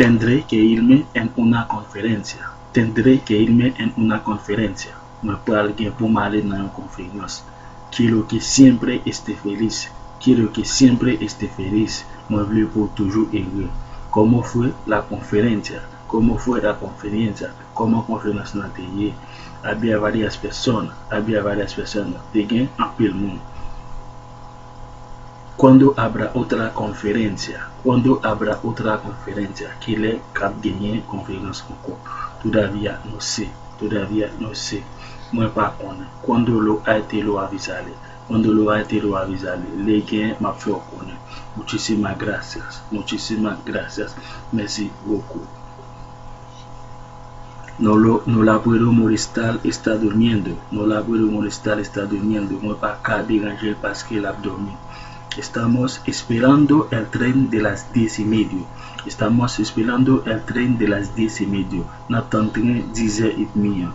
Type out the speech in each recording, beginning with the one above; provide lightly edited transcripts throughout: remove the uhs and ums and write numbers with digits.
Tendré que irme en una conferencia. Tendré que irme en una conferencia. Me puedo alguien por mal en una conferencia. Quiero que siempre esté feliz. Quiero que siempre esté feliz. Me voy por toujours heureux. ¿Cómo fue la conferencia? ¿Cómo fue la conferencia? ¿Cómo conferencia no te? Había varias personas. Tenían un el mundo. Cuando habrá otra conferencia? Cuando habrá otra conferencia? ¿Quién le gagner conferencia encore? Todavía no sé. Todavía no sé. Moi pas connais. Cuando lo a été lo avisaré. Cuando lo a été lo avisaré. Les gains m'a fait connaître. Muchísimas gracias. Muchísimas gracias. Merci beaucoup. No la puedo molestar, está durmiendo. No la puedo molestar, está durmiendo. Moi pas qu'à déranger parce qu'elle a dormi. Estamos esperando el tren de las 10:30. Estamos esperando el tren de las 10:30. N'attendrons 10h30.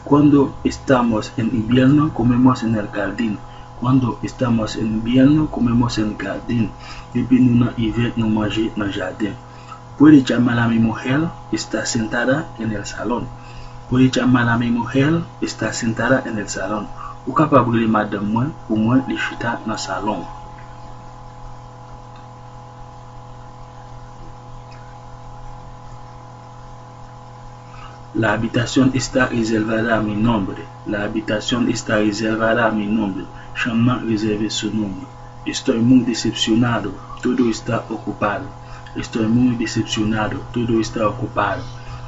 Cuando estamos en invierno, comemos en el jardín. Cuando estamos en invierno, comemos en el jardín. Depuis nous hiver, nous mangeons dans le jardin. Puede llamar a mi mujer, está sentada en el salón. Puede llamar a mi mujer, está sentada en el salón. Ou capable de madame moi, pour moi, les chita dans le salon. La habitación está reservada a mi nombre. La habitación está reservada a mi nombre. Chambre réservé su nombre. Estoy muy decepcionado. Todo está ocupado. Estoy muy decepcionado. Todo está ocupado.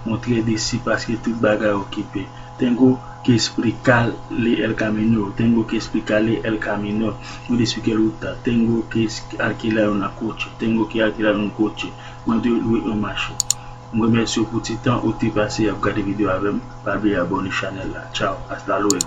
Montré d'ici parce que tout bagarre occupé. Tengo que explicarle el camino. Tengo que explicarle el camino. Voy a explicar ruta. Tengo que alquilar un coche. Tengo que alquilar un coche. Moi de louer un marché. Je vous remercie pour tout le temps où tu es passé à regarder la vidéo avec moi. Pas oublier abonner à la chaîne. Ciao, hasta luego.